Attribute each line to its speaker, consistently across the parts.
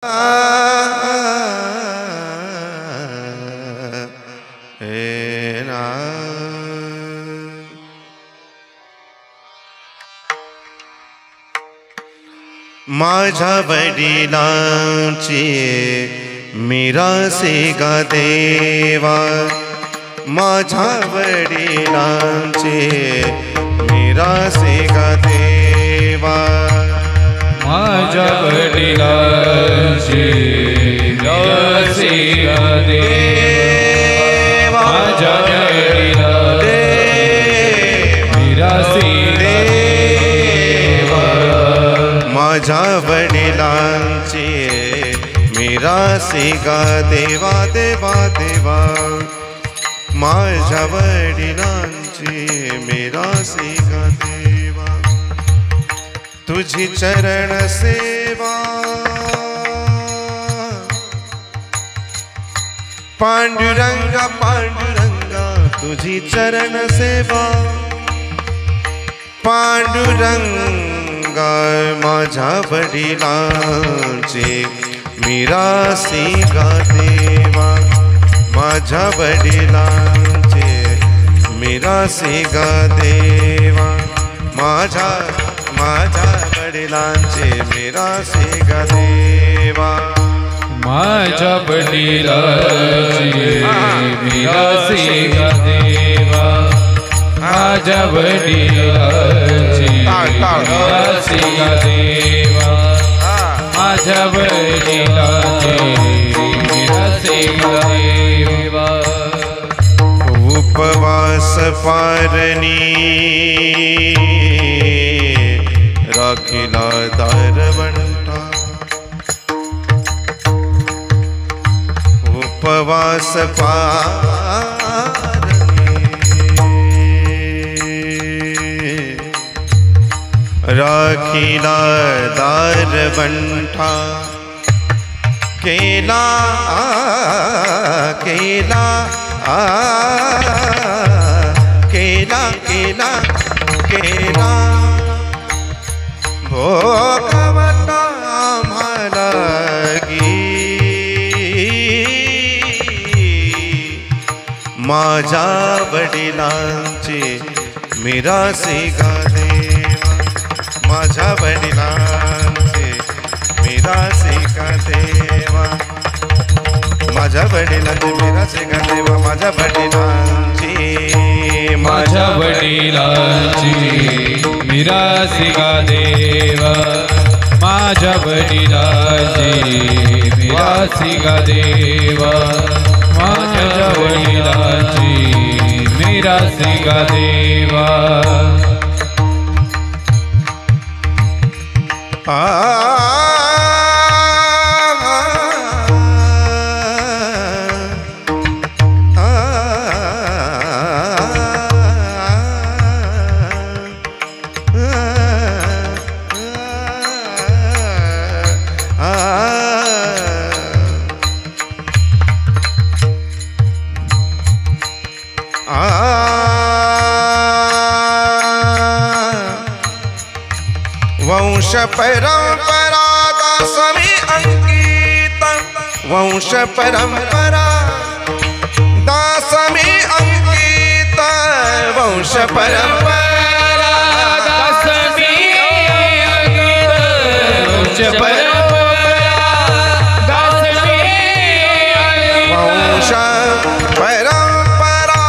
Speaker 1: माझ्या वडिलांची मिरासी गा देवा, माझ्या वडिलांची मिरासी गा देवा,
Speaker 2: माझ्या वडिलांची मिरासी गा देवा, माझ्या वडिलांची मिरासी
Speaker 1: माझ्या वडिलांची मिरासी गा देवा देवा देवा, माझ्या वडिलांची मिरासी गा देवा, तुझी चरण सेवा पांडुरंगा पांडुरंगा, तुझी चरण सेवा पांडुरंगा, माझ्या वडिलांची मिरासी गा देवा, माझ्या वडिलांची मिरासी गा देवा, माझ्या वडिलांची मिरासी गा देवा,
Speaker 2: माझ्या वडिलांची मिरासी गा देवा, माझ्या वडिलांची मिरासी गा देवा, माझ्या वडिलांची मिरासी गा देवा,
Speaker 1: उपवास पारणी राखिला दारवंटा, उपवास राखिला दारवंठा, केला केला केला केला केला भोगवता आम्हाला गी, माझ्या वडिलांची मिरासी गा देवा, माझ्या वडिलांची मिरासी गा देवा, माझ्या वडिलांची मिरासी गा देवा, माझ्या वडिलांची
Speaker 2: माझ्या वडिलांची मिरासी गा देवा, माझ्या वडिलांची मिरासी गा देवा, माझ्या वडिलांची मिरासी गा देवा,
Speaker 1: वंश परंपरा दासमी अंकित, वंश परंपरा दासमी अंकित, वंश परंपरा
Speaker 2: दासमी अंकित, वंश परंपरा दासमी अंकित,
Speaker 1: वंश परंपरा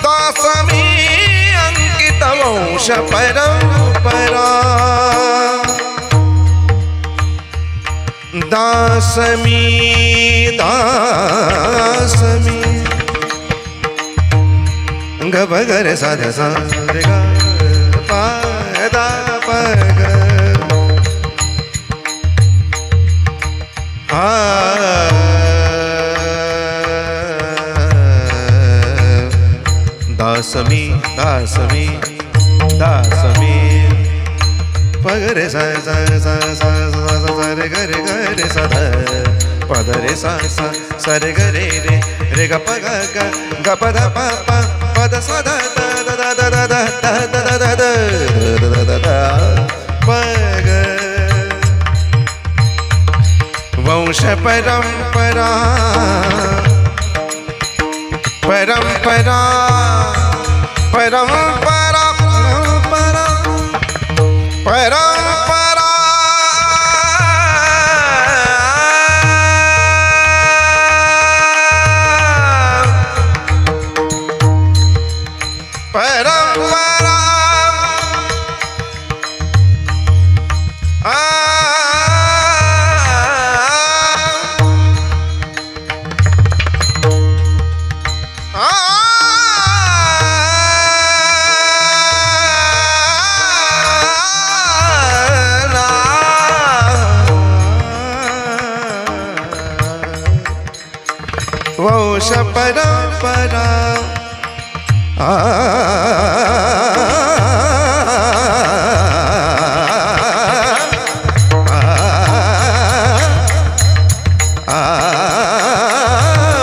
Speaker 1: दासमी अंकित, वंश परंपरा दासमी दासमी ग ब ग रे सा ध सा रे ग प द प ग दासमी दासमी दासमी प ग रे सा सा सा सा सा रे ग रे सा ध प द रे सा सा सा रे ग रे रे ग प ग ग प द प प प द सा the the the the the the the the the प ग वंश परंपरा परंपरा परंपरा परंपरा परंपरा परंपरा वंश परंपरा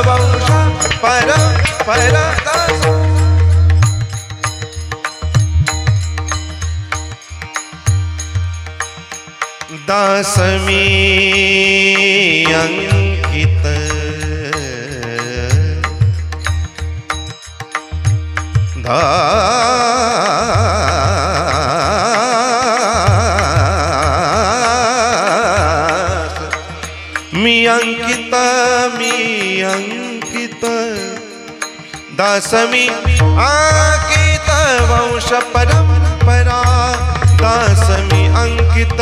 Speaker 1: वंश परंपरा दासमी अंकित मी अंकित दासमी अंकित वंश परंपरा दासमी अंकित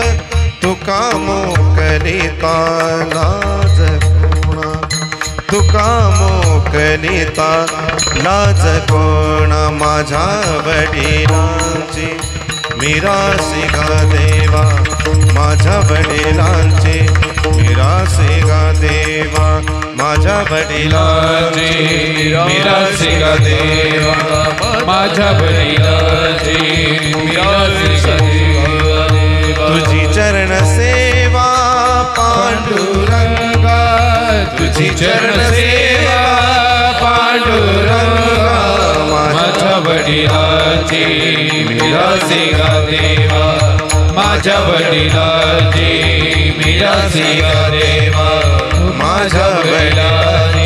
Speaker 1: तुका मोकलिता लाज कोणा तुका मोकलिता लाज कोणा माझ्या वडिलांची मिरासी गा देवा माझ्या वडिलांची मिरासी गा देवा माझ्या वडिलांची मिरासी गा देवा
Speaker 2: माझ्या वडिलांची मिरासी गा देवा
Speaker 1: तुझी चरण सेवा पांडुरंगा
Speaker 2: तुझी चरण सेवा पांडुरंगा माझ्या वडिलांची मिरासी गा देवा माझ्या वडिलांची मिरासी गा देवा माझ्या वडिलांची